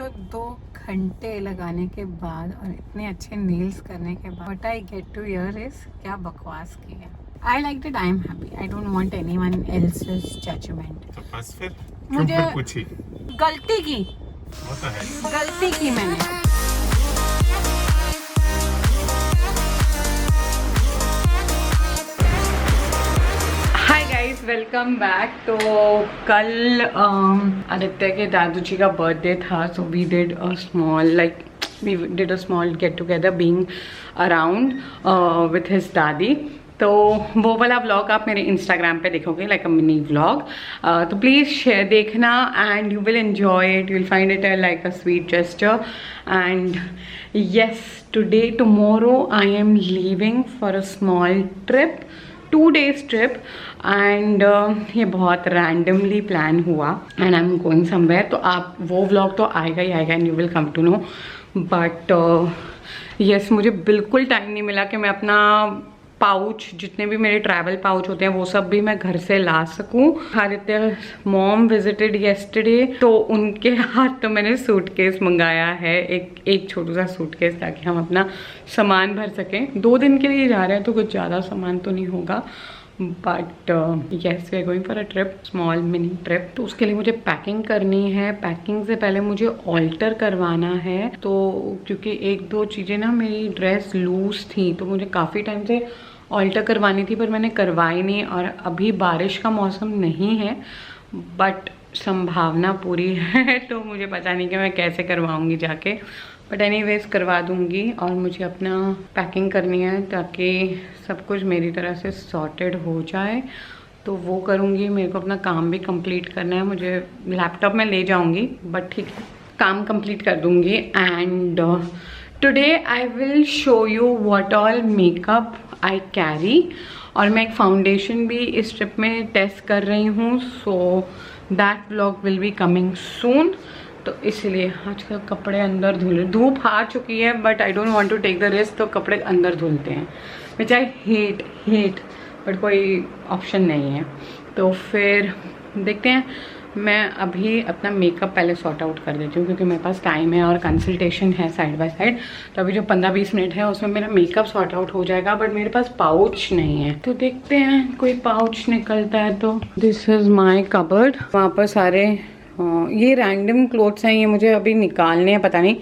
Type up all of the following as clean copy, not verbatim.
सोचो 2 घंटे लगाने के बाद और इतने अच्छे नेल्स करने के बाद what I get to hear is क्या बकवास की है। I like it, I am happy, I don't want anyone else's judgement. तो बस फिर मुझे क्यों पूछी? गलती की, वो तो है। गलती की मैंने। Hi guys, welcome back. तो कल आदित्य के दादू जी का बर्थडे था, so we did a small get together being around with his दादी। तो वो वाला व्लॉग आप मेरे इंस्टाग्राम पे देखोगे, लाइक अ मिनी व्लॉग। तो प्लीज़ शेयर देखना and you will enjoy it, you will find it like a sweet gesture. And yes, tomorrow I am leaving for a small trip, 2 days trip, and ये बहुत randomly plan हुआ and I'm going somewhere। तो आप वो vlog तो आएगा ही आएगा and you will come to know, but yes, मुझे बिल्कुल टाइम नहीं मिला कि मैं अपना पाउच, जितने भी मेरे ट्रैवल पाउच होते हैं वो सब भी मैं घर से ला सकूं। आदित्य मॉम विजिटेड येस्टरडे, तो उनके हाथ तो मैंने सूटकेस मंगाया है, एक छोटा सा सूटकेस, ताकि हम अपना सामान भर सकें। 2 दिन के लिए जा रहे हैं तो कुछ ज़्यादा सामान तो नहीं होगा, but yes we are going for a trip, small mini trip. तो उसके लिए मुझे पैकिंग करनी है। पैकिंग से पहले मुझे ऑल्टर करवाना है, तो क्योंकि 1-2 चीज़ें ना मेरी ड्रेस लूज थी, तो मुझे काफ़ी टाइम से ऑल्टर करवानी थी, पर मैंने करवाई नहीं। और अभी बारिश का मौसम नहीं है, बट संभावना पूरी है, तो मुझे पता नहीं कि मैं कैसे करवाऊँगी जाके, बट एनीवेज करवा दूँगी। और मुझे अपना पैकिंग करनी है ताकि सब कुछ मेरी तरह से सॉर्टेड हो जाए, तो वो करूँगी। मेरे को अपना काम भी कंप्लीट करना है, मुझे लैपटॉप में ले जाऊँगी, बट ठीक है, काम कंप्लीट कर दूँगी। And today I will show you what all makeup I carry. और मैं एक फाउंडेशन भी इस ट्रिप में टेस्ट कर रही हूँ, so that vlog will be coming soon. तो इसलिए आजकल कपड़े अंदर धुले, धूप आ चुकी है, but I don't want to take the risk, तो कपड़े अंदर धुलते हैं, विच आई हेट, बट कोई ऑप्शन नहीं है। तो फिर देखते हैं। मैं अभी अपना मेकअप पहले सॉर्ट आउट कर देती हूँ, क्योंकि मेरे पास टाइम है और कंसल्टेशन है साइड बाय साइड। तो अभी जो 15-20 मिनट है उसमें मेरा मेकअप सॉर्ट आउट हो जाएगा, बट मेरे पास पाउच नहीं है। तो देखते हैं कोई पाउच निकलता है तो। This is my cupboard. वहाँ पर सारे ये रैंडम क्लोथ्स हैं, ये मुझे अभी निकालने हैं, पता नहीं।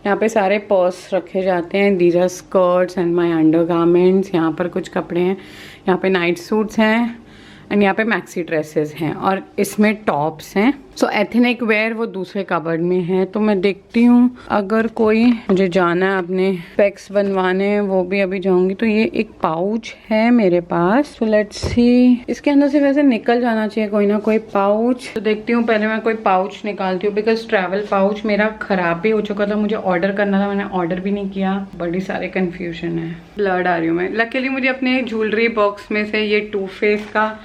यहाँ पे सारे पर्स रखे जाते हैं, these are skirts and my undergarments. यहाँ पर कुछ कपड़े हैं, यहाँ पे नाइट सूट्स हैं, एंड यहाँ पे मैक्सी ड्रेसेस हैं, और इसमें टॉप्स हैं। सो एथनिक वेयर वो दूसरे कबर्ड में है। तो मैं देखती हूँ, अगर कोई मुझे जाना है अपने स्पेक्स बनवाने, वो भी अभी जाऊंगी। तो ये एक पाउच है मेरे पास, तो लेट्स सी, इसके अंदर से वैसे निकल जाना चाहिए कोई ना कोई पाउच। तो देखती हूँ, पहले मैं कोई पाउच निकालती हूँ, बिकॉज ट्रैवल पाउच मेरा खराब भी हो चुका था, मुझे ऑर्डर करना था, मैंने ऑर्डर भी नहीं किया। बड़ी सारे कन्फ्यूजन है, ब्लड आ रही हूँ मैं। लकीली मुझे अपने ज्वेलरी बॉक्स में से ये टू फेस का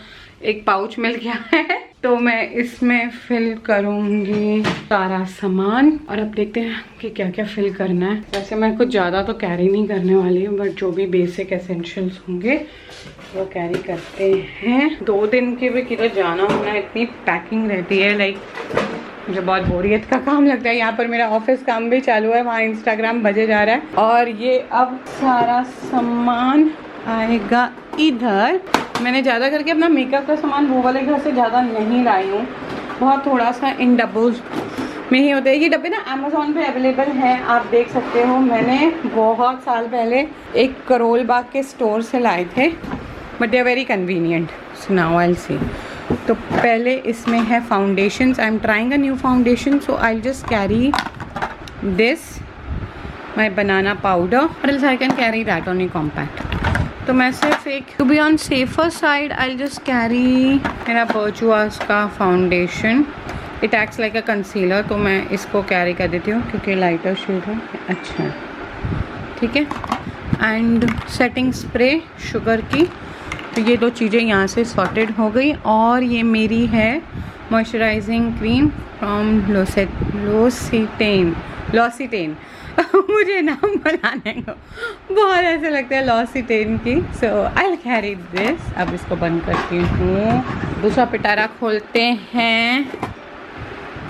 एक पाउच मिल गया है, तो मैं इसमें फिल करूंगी सारा सामान। और अब देखते हैं कि क्या क्या फिल करना है। वैसे मैं कुछ ज़्यादा तो कैरी नहीं करने वाली हूँ, बट जो भी बेसिक एसेंशियल्स होंगे वो कैरी करते हैं। 2 दिन के भी किधर जाना होना, इतनी पैकिंग रहती है, लाइक मुझे बहुत बोरियत का काम लगता है। यहाँ पर मेरा ऑफिस काम भी चालू है, वहाँ इंस्टाग्राम बजे जा रहा है, और ये अब सारा सामान आएगा इधर। मैंने ज़्यादा करके अपना मेकअप का सामान वो वाले घर से ज़्यादा नहीं लाई हूँ, बहुत थोड़ा सा इन डब्बों में ही होता है। ये डब्बे ना अमेज़ॉन पे अवेलेबल हैं, आप देख सकते हो। मैंने बहुत साल पहले एक करोल बाग के स्टोर से लाए थे, but they are very convenient. So now I will see. तो पहले इसमें है foundations. I am trying a new foundation, so I will just carry this, my banana powder, और else I can carry that only compact. तो मैं सिर्फ एक, to be on safer side, I will just carry मेरा बर्चुआस का foundation. It acts like a concealer, तो मैं इसको कैरी कर देती हूँ क्योंकि लाइटर शेड है। अच्छा, ठीक है। एंड सेटिंग स्प्रे शुगर की। तो ये 2 चीज़ें यहाँ से सॉर्टेड हो गई। और ये मेरी है मॉइस्चराइजिंग क्रीम फ्रॉम लॉसिटेन। मुझे नाम बनाने को बहुत ऐसे लगता है, लॉसिटेन की। सो आई विल कैरी दिस। अब इसको बंद करती हूँ। दूसरा पिटारा खोलते हैं।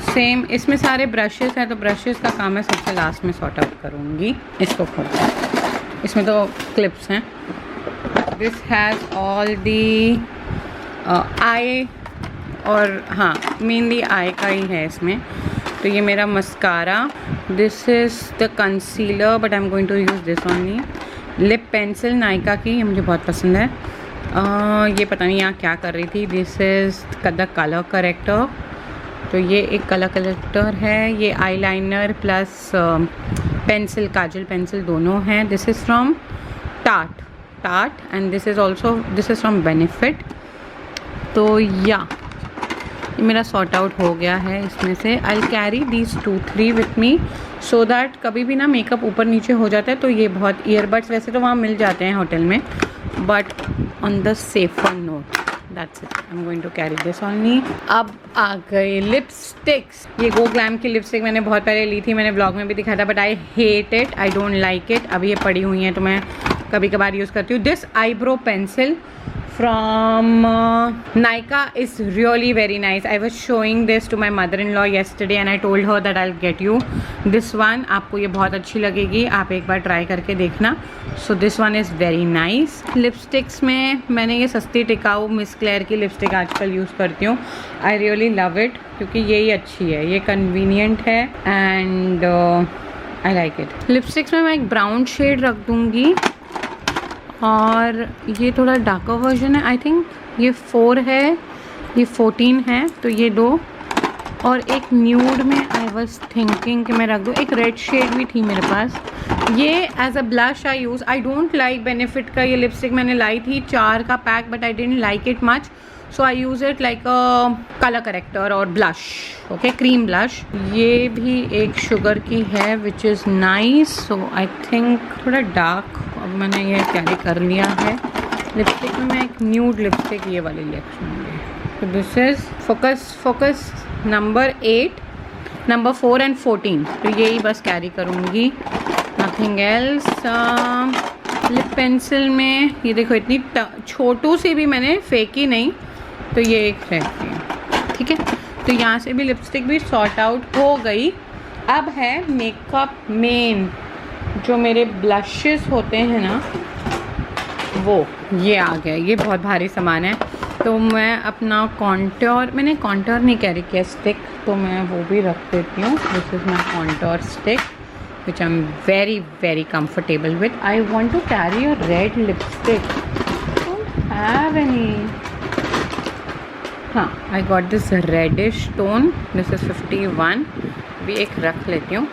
सेम इसमें सारे ब्रशेस हैं, तो ब्रशेस का काम मैं सबसे लास्ट में सॉर्ट आउट करूँगी। इसको खोलते हैं, इसमें तो क्लिप्स हैं। दिस हैज़ ऑल दी आई, और हाँ मेनली आई का ही है इसमें। तो ये मेरा mascara, this is the concealer but I am going to use this only. Lip pencil Nykaa की, ये मुझे बहुत पसंद है। ये पता नहीं यहाँ क्या कर रही थी। This is the colour corrector, तो ये एक कलर करेक्टर है। ये आईलाइनर प्लस पेंसिल, काजल पेंसिल दोनों हैं। This is from tart and this is from benefit. तो या ये मेरा सॉर्ट आउट हो गया है इसमें से। I will carry these 2-3 with me so that कभी भी ना मेकअप ऊपर नीचे हो जाता है तो ये बहुत, ईयरबड्स वैसे तो वहाँ मिल जाते हैं होटल में, but on the safer note, that's it. I am going to carry this only. अब आ गए लिपस्टिक्स। ये गो ग्लैम की लिपस्टिक मैंने बहुत पहले ली थी, मैंने ब्लॉग में भी दिखाया था, but I hate it, I don't like it. अब ये पड़ी हुई हैं तो मैं कभी कभार यूज़ करती हूँ। This eyebrow pencil from Nykaa is really very nice. I was showing this to my mother-in-law yesterday and I told her that I'll get you this one. आपको ये बहुत अच्छी लगेगी, आप एक बार ट्राई करके देखना। So this one is very nice. Lipsticks में मैंने ये सस्ती टिकाऊ मिस क्लेयर की लिपस्टिक आजकल यूज़ करती हूँ। I really love it क्योंकि यही अच्छी है, ये कन्वीनियंट है and I like it. Lipsticks में मैं एक ब्राउन शेड रख दूँगी और ये थोड़ा डार्कर वर्जन है। आई थिंक ये 4 है, ये 14 है, तो ये 2 और एक न्यूड में आई वाज थिंकिंग कि मैं रख दूँ। एक रेड शेड भी थी मेरे पास, ये as a blush I use. I don't like Benefit का ये लिपस्टिक, मैंने लाई थी 4 का pack but I didn't like it much, so I use it like a colour corrector और ब्लश, ओके, क्रीम ब्लश। ये भी एक शुगर की है which is nice, so I think थोड़ा डार्क अब मैंने ये कैरी कर लिया है। लिपस्टिक में मैं एक न्यूड लिपस्टिक ये वाली ले लूँगी। तो this is focus number 8, number 4 and 14, तो यही बस कैरी करूँगी, नथिंग एल्स। लिप पेंसिल में ये देखो इतनी छोटू सी भी मैंने फेंकी नहीं, तो ये एक रहती है, ठीक है। तो यहाँ से भी लिपस्टिक भी सॉर्ट आउट हो गई। अब है मेकअप मेन, जो मेरे ब्लशेस होते हैं ना, वो ये आ गया। ये बहुत भारी सामान है, तो मैं अपना कॉन्टोर, मैंने कॉन्टोर नहीं कैरी किया, स्टिक, तो मैं वो भी रख देती हूँ। This is my contour stick which I am very very comfortable with. I want to carry a red lipstick. Don't have any. हाँ, I got this reddish tone. This is 51. भी एक रख लेती हूँ.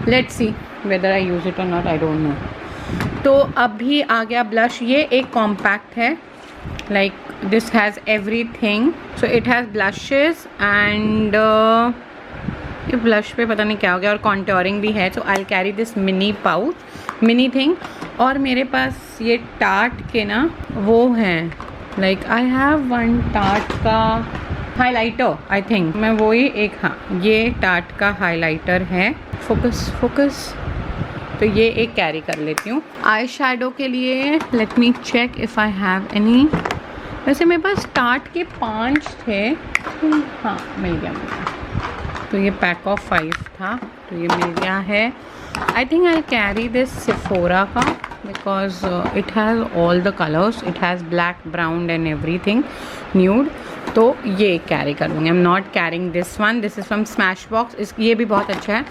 Let's see whether I use it or not. I don't know. तो अभी आ गया blush. ये एक कॉम्पैक्ट है. Like this has everything. So it has blushes and ये ब्लश पे पता नहीं क्या हो गया, और कॉन्टोरिंग भी है. तो आई carry this mini pouch, mini thing. और मेरे पास ये टार्ट के ना वो हैं, like I have one tart का हाइलाइटर, आई थिंक मैं वो ही एक, हाँ ये टार्ट का हाइलाइटर है. फोकस. तो ये एक कैरी कर लेती हूँ. आई शैडो के लिए let me check if I have any. वैसे मेरे पास टार्ट के 5 थे. हाँ मिल गया मुझे. तो ये पैक ऑफ 5 था, तो ये मिल गया है. I think I carry this Sephora का because it has all the colours. It has black, brown and everything nude. तो ये कैरी कर लूँगी. I am not carrying this one. This is from Smashbox. ये भी बहुत अच्छा है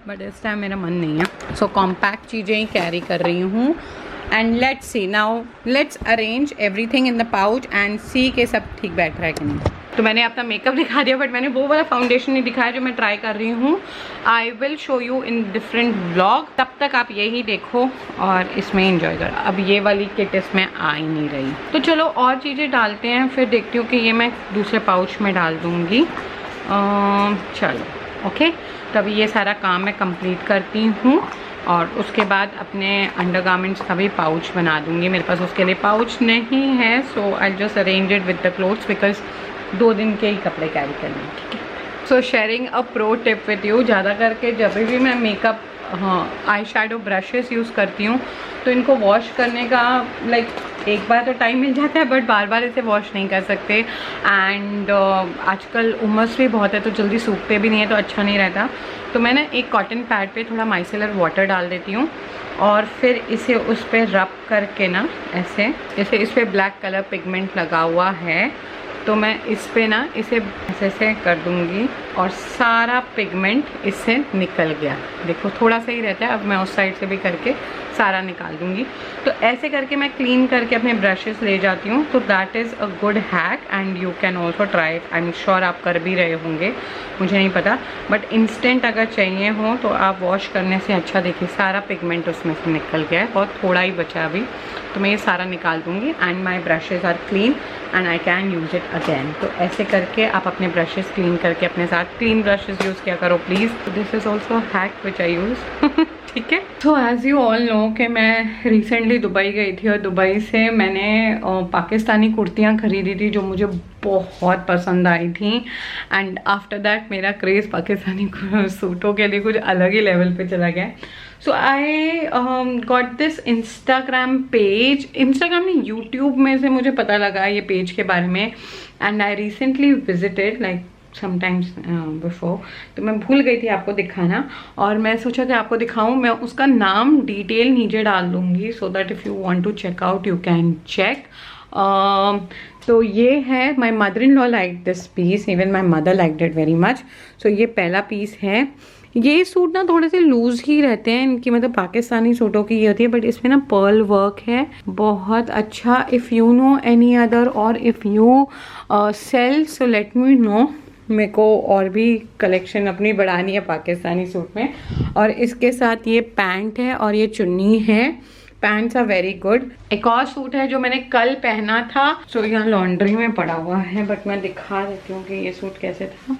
बट इस टाइम मेरा मन नहीं है. सो कॉम्पैक्ट चीज़ें ही कैरी कर रही हूँ. And let's see now, let's arrange everything in the pouch and see के सब ठीक बैठ रहा है कि नहीं. तो मैंने अपना मेकअप दिखा दिया, बट मैंने वो वाला फाउंडेशन नहीं दिखाया जो मैं ट्राई कर रही हूँ. I will show you in different vlog. तब तक आप यही देखो और इसमें एंजॉय करो. अब ये वाली किट इसमें आ ही नहीं रही, तो चलो और चीज़ें डालते हैं, फिर देखती हूँ कि ये मैं दूसरे पाउच में डाल दूँगी. चलो ओके. तो अभी ये सारा काम मैं कंप्लीट करती हूँ और उसके बाद अपने अंडरगारमेंट्स का भी पाउच बना दूँगी. मेरे पास उसके लिए पाउच नहीं है, so I just arrange it with the clothes because 2 दिन के ही कपड़े कैरी करने हैं. ठीक है. सो sharing a pro tip with you, ज़्यादा करके जब भी मैं makeup eye shadow brushes use करती हूँ तो इनको वॉश करने का एक बार तो टाइम मिल जाता है, बट बार बार इसे वॉश नहीं कर सकते। एंड आजकल उमस भी बहुत है तो जल्दी सूखते भी नहीं है, तो अच्छा नहीं रहता। तो मैं ना एक कॉटन पैड पे थोड़ा माइसेलर वाटर डाल देती हूँ और फिर इसे उस पर रब करके ना ऐसे, जैसे इस पर ब्लैक कलर पिगमेंट लगा हुआ है तो मैं इस पे ना इसे ऐसे कर दूँगी और सारा पिगमेंट इससे निकल गया। देखो थोड़ा सा ही रहता है, अब मैं उस साइड से भी करके सारा निकाल दूँगी। तो ऐसे करके मैं क्लीन करके अपने ब्रशेस ले जाती हूँ। तो that is a good hack and you can also try it. I am sure आप कर भी रहे होंगे, मुझे नहीं पता, बट इंस्टेंट अगर चाहिए हो तो आप वॉश करने से अच्छा, देखिए सारा पिगमेंट उसमें से निकल गया है, बहुत थोड़ा ही बचा है अभी। तो मैं ये सारा निकाल दूँगी and my brushes are clean and I can use it again. तो ऐसे करके आप अपने ब्रशेज़ क्लीन करके अपने साथ क्लीन ब्रशेज़ यूज़ किया करो please. This is also hack which I use. ठीक है। तो एज़ यू ऑल नो कि मैं रिसेंटली दुबई गई थी और दुबई से मैंने पाकिस्तानी कुर्तियाँ खरीदी थी जो मुझे बहुत पसंद आई थी। एंड आफ्टर दैट मेरा क्रेज़ पाकिस्तानी सूटों के लिए कुछ अलग ही लेवल पे चला गया। So I got this Instagram page, Instagram नहीं यूट्यूब में से मुझे पता लगा ये पेज के बारे में and I recently visited sometimes before. तो मैं भूल गई थी आपको दिखाना और मैं सोचा कि आपको दिखाऊं। मैं उसका नाम डिटेल नीचे डाल दूंगी so that if you want to check out you can check. तो ये है, my mother in law like this piece, even my mother like it very much. So ये पहला पीस है। ये सूट ना थोड़े से लूज ही रहते हैं इनकी, मतलब पाकिस्तानी सूटों की ये होती है, बट इसमें ना पर्ल वर्क है बहुत अच्छा। If you know any other और if you sell so let me know. मेरे को और भी कलेक्शन अपनी बढ़ानी है पाकिस्तानी सूट में। और इसके साथ ये पैंट है और ये चुन्नी है। Pants are very good. एक और सूट है जो मैंने कल पहना था, सो यहाँ लॉन्ड्री में पड़ा हुआ है, बट मैं दिखा देती हूँ कि ये सूट कैसे था।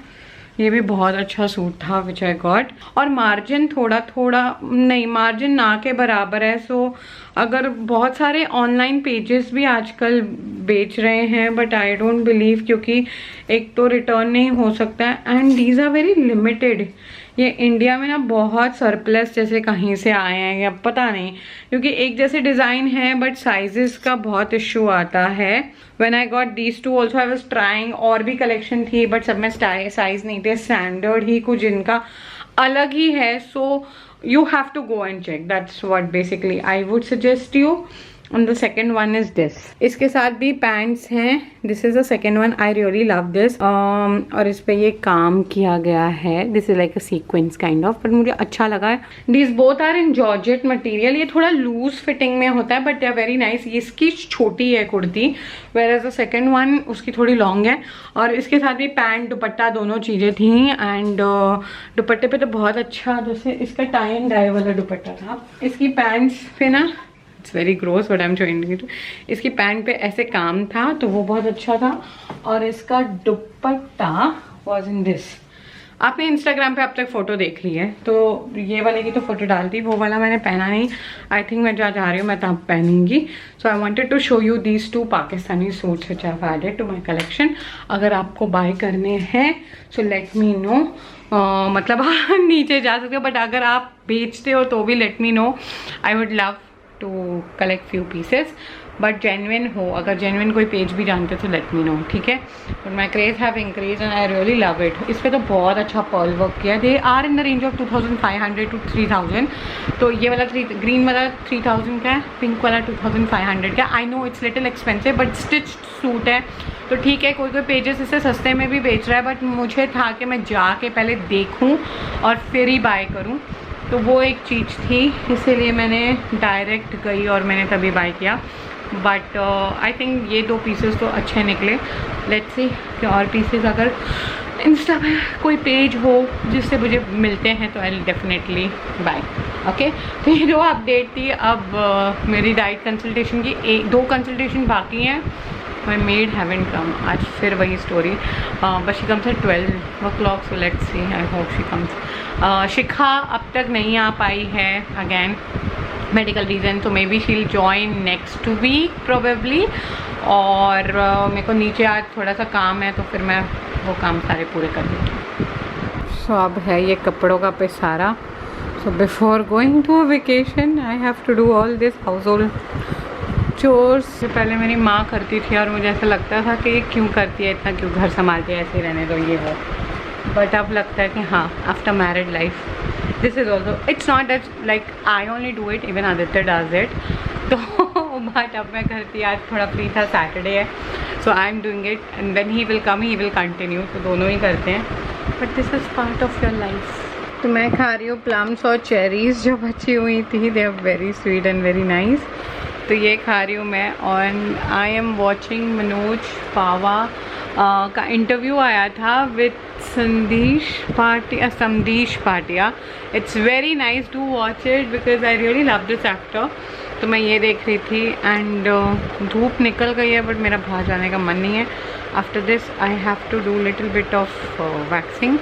ये भी बहुत अच्छा सूट था विच आई गॉट। और मार्जिन थोड़ा थोड़ा नहीं, मार्जिन ना के बराबर है। सो अगर बहुत सारे ऑनलाइन पेजेस भी आजकल बेच रहे हैं, बट आई डोंट बिलीव, क्योंकि एक तो रिटर्न नहीं हो सकता है and these are very limited. ये इंडिया में ना बहुत सरप्लस जैसे कहीं से आए हैं या पता नहीं, क्योंकि एक जैसे डिज़ाइन है बट साइजेस का बहुत इशू आता है। When I got these two also I was trying, और भी कलेक्शन थी बट सब में साइज नहीं थे, स्टैंडर्ड ही कुछ इनका अलग ही है। सो you have to go and check. That's what basically I would suggest you. And the second one is this. इसके साथ भी pants हैं. This is the second one. I really love this. और इस पे ये काम किया गया है. This is like a sequence kind of. पर मुझे अच्छा लगा है. These both are in georgette material. ये थोड़ा loose fitting में होता है, but they are very nice. ये इसकी छोटी है kurti, whereas the second one उसकी थोड़ी long है. और इसके साथ भी पैंट दुपट्टा दोनों चीज़ें थी. एंड दुपट्टे पे तो बहुत अच्छा, जैसे इसका टाई एंड डाई वाला दुपट्टा था. इसकी पैंट्स पे ना, it's very gross but I am showing it, इसकी पैंट पे ऐसे काम था तो वो बहुत अच्छा था. और इसका दुपट्टा वॉज इन दिस. आपने इंस्टाग्राम पे अब तक फ़ोटो देख ली है, तो ये वाले की तो फ़ोटो डाल दी, वो वाला मैंने पहना नहीं. आई थिंक मैं जहाँ जा रही हूँ मैं तब पहनूंगी. So I wanted to show you these two Pakistani suits which I have added to my collection. अगर आपको बाय करने हैं सो लेट मी नो. मतलब आप नीचे जा सकते हो, बट अगर आप बेचते हो तो भी let me know. I would love to collect few pieces, but genuine हो, अगर जेन्युइन कोई पेज भी जानते तो लेट मी नो. ठीक है. But my craze have increase and I really love it. इस पर तो बहुत अच्छा पर्ल वर्क किया. They are in the range of 2500 to 3000. तो ये वाला ग्रीन वाला 3000 का है, पिंक वाला 2500 का. I know it's little expensive but stitched suit है तो ठीक है. कोई पेजेस इसे सस्ते में भी बेच रहा है, बट मुझे था कि मैं जाके पहले देखूँ और फिर ही बाय करूँ. तो वो एक चीज़ थी, इसीलिए मैंने डायरेक्ट गई और मैंने तभी बाय किया. बट आई थिंक ये दो पीसेस तो अच्छे निकले. लेट्स सी कि और पीसेस अगर इंस्टा पे कोई पेज हो जिससे मुझे मिलते हैं तो आई डेफिनेटली बाय. ओके. तो ये जो अपडेट थी. अब मेरी डाइट कंसल्टेशन की 2 कंसल्टेशन बाकी हैं. My maid haven't come. आज फिर वही story. But she comes at 12 o'clock. So let's see, I hope she comes. Shikha अब तक नहीं आ पाई है अगैन, मेडिकल रीज़न. तो मे बी शील जॉइन नेक्स्ट वीक प्रोबेबली. और मेरे को नीचे आज थोड़ा सा काम है तो फिर मैं वो काम सारे पूरे कर देती हूँ. सो अब है ये कपड़ों का पिसारा। So before going to a vacation I have to do all this household chores. पहले मेरी माँ करती थी और मुझे ऐसा लगता था कि क्यों करती है इतना, क्यों घर संभालती है, ऐसे ही रहने दो ये वो। बट अब लगता है कि हाँ, after married life this is also, it's not that like I only do it, even Aditya does it. तो बट अब मैं करती, आज थोड़ा फ्री था, सैटरडे है, so I am doing it and when he will come he will continue. तो दोनों ही करते हैं, but this is part of your life. तो मैं खा रही हूँ प्लम्स और चेरीज़ जो बची हुई थी, they are very sweet and very nice. तो ये खा रही हूँ मैं। और I am watching Manoj Pahwa का इंटरव्यू आया था with Samdish Bhatia. It's very nice, do watch it because I really love this actor. तो मैं ये देख रही थी एंड धूप निकल गई है बट मेरा बाहर जाने का मन नहीं है। After this I have to do little bit of waxing,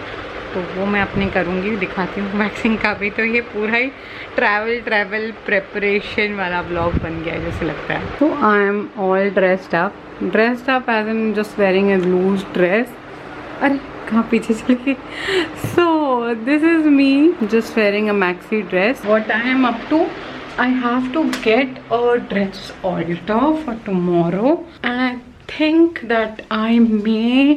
तो वो मैं अपनी करूँगी, दिखाती हूँ वैक्सिंग का भी। तो ये पूरा ही ट्रैवल प्रेपरेशन वाला ब्लॉग बन गया है जैसे लगता है। तो I am all dressed up as in just wearing a loose dress. अरे कहाँ पीछे चली गई। So this is me just wearing a maxi dress. What I am up to, I have to get a dress alter for tomorrow and I think that I may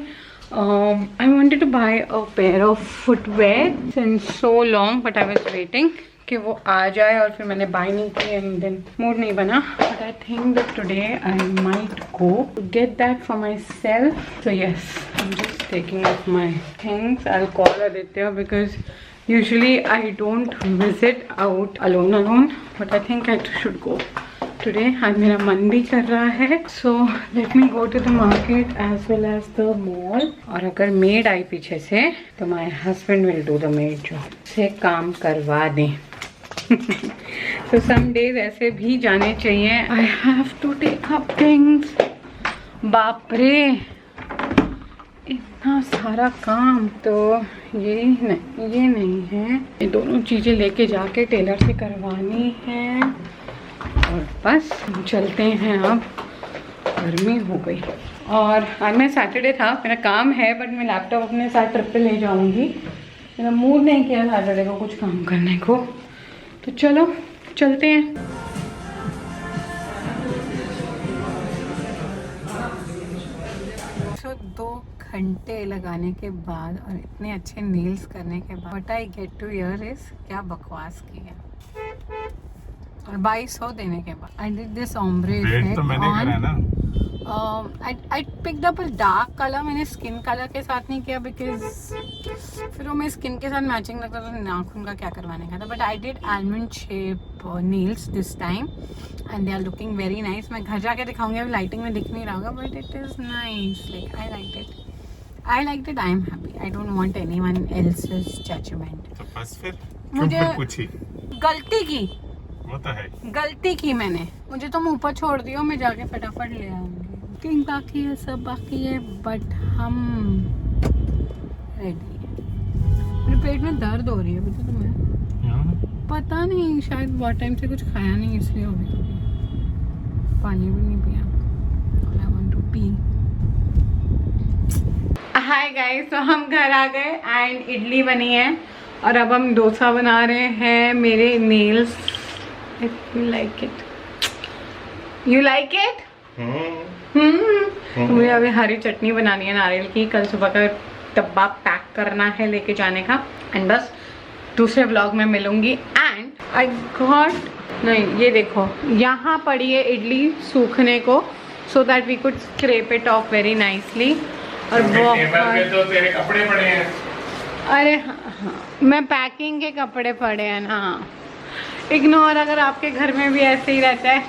I wanted to buy a pair of footwear since so long but I was waiting कि वो आ जाए और फिर मैंने buy नहीं की and then mood नहीं बना, but I think that today I might go to get that for myself. So yes, I'm just taking off my things. I'll call Aditya because usually I don't visit out alone but I think I should go today. आज मेरा मन भी कर रहा है, so let me go to the market as well as the mall. और अगर maid आई पीछे से तो my husband will do the maid job, से काम करवा दें। so some days ऐसे भी जाने चाहिए। I have to take up things। बाप रे इतना सारा काम। तो ये नहीं है, ये दोनों चीज़ें लेके जाके टेलर से करवानी है और बस चलते हैं। अब गर्मी हो गई और आज मैं सैटरडे था, मेरा काम है बट मैं लैपटॉप अपने साथ ट्रिप पे ले जाऊंगी। मेरा मूड नहीं किया सैटरडे को कुछ काम करने को, तो चलो चलते हैं। तो 2 घंटे लगाने के बाद और इतने अच्छे नेल्स करने के बाद what I get to hear is, क्या बकवास की है। और 2200 देने के बाद I did this ombre effect on. I picked up a dark color, मैंने स्किन कलर के साथ नहीं किया बिकॉज फिर वो मेरे स्किन के साथ मैचिंग लगता था, नाखून का क्या करवाने का था। But I did almond shape nails this time and they are looking very nice. मैं घर जाके दिखाऊंगी, अभी लाइटिंग में दिख नहीं रहा होगा but it is nice, like I like it, I am happy. I don't want anyone else's judgement. तो बस फिर मुझे गलती की, वो तो है, गलती की मैंने, मुझे तुम ऊपर छोड़ दियो, मैं जाके फटाफट ले आऊंगी। कुकिंग बाकी है, सब बाकी है बट हम रेडी है। मेरे पेट में दर्द हो रही है पता तुम्हें? पता नहीं, शायद बहुत टाइम से कुछ खाया नहीं इसलिए हो रही है। पानी भी नहीं पिया। I want to pee. Hi guys, तो हम घर आ गए एंड इडली बनी है और अब हम डोसा बना रहे हैं। मेरे nails, I like it. You like it? मुझे अभी हरी चटनी बनानी है नारियल की, कल सुबह का डब्बा पैक करना है लेके जाने का एंड बस दूसरे व्लॉग में मिलूंगी। एंड आई गॉट, नहीं ये देखो यहाँ पड़ी है इडली सूखने को, so that we could scrap it off very nicely. और तो तेरे कपड़े पड़े हैं। अरे हाँ, मैं पैकिंग के कपड़े पड़े हैं ना, इग्नोर। अगर आपके घर में भी ऐसे ही रहता है,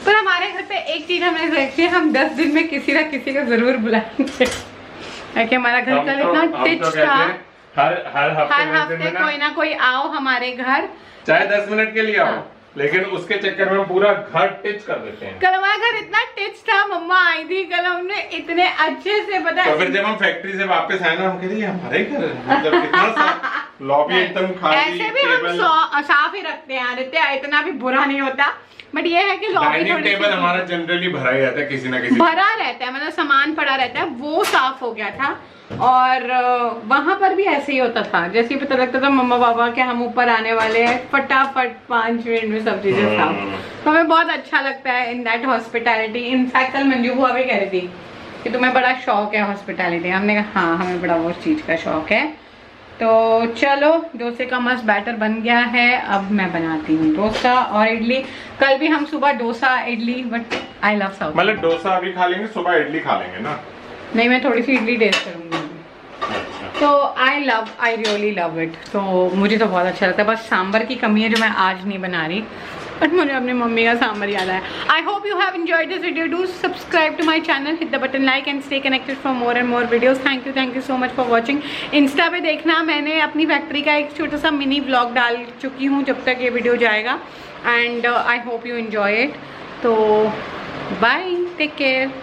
पर हमारे घर पे एक चीज हमने देखी है, हम 10 दिन में किसी ना किसी को जरूर बुलाएंगे। क्योंकि हमारा घर कल इतना टिच था, हर हफ्ते कोई ना कोई आओ हमारे घर, चाहे 10 मिनट के लिए आओ, लेकिन उसके चक्कर में पूरा घर टिच कर देते हैं। कल हमारा घर इतना टिच था, मम्मा आई थी कल, हमने इतने अच्छे से बताया। तो फिर जब हम फैक्ट्री से वापस आए ना, हम कह रहे हमारे घर मतलब कितना साफ लॉबी एकदम खाली, ऐसे भी हम साफ ही रखते हैं आदित्य, इतना भी बुरा नहीं होता। बट ये है कि लॉबी डाइनिंग थोड़ी टेबल हमारा जनरली भरा ही रहता है, किसी ना किसी भरा रहता है, मतलब सामान पड़ा रहता है, वो साफ हो गया था। और वहां पर भी ऐसे ही होता था, जैसे ही पता लगता था मम्मा पापा के हम ऊपर आने वाले हैं, फटाफट 5 मिनट में सब चीजें साफ। तो हमें बहुत अच्छा लगता है इन दैट हॉस्पिटैलिटी। इनफैक्ट कल मंजू बुआ भी कह रही थी कि तुम्हें बड़ा शौक है हॉस्पिटैलिटी। हमने कहा हाँ, हमें बड़ा वो चीज का शौक है। तो चलो, डोसे का मस्त बैटर बन गया है, अब मैं बनाती हूँ डोसा और इडली। कल भी हम सुबह dosa idli, but I love south. मतलब डोसा अभी खा लेंगे, सुबह इडली खा लेंगे ना? नहीं, मैं थोड़ी सी इडली टेस्ट करूंगी। तो आई रियली लव इट। तो मुझे तो बहुत अच्छा लगता है, बस सांभर की कमी है जो मैं आज नहीं बना रही, बट मुझे अपनी मम्मी का सांभर याद आया। I hope you have enjoyed this video. Do subscribe to my channel, hit the button like and stay connected for more and more videos. Thank you so much for watching. Insta पे देखना, मैंने अपनी factory का एक छोटा सा mini vlog डाल चुकी हूँ जब तक ये वीडियो जाएगा, and I hope you enjoy it. तो बाय, टेक केयर।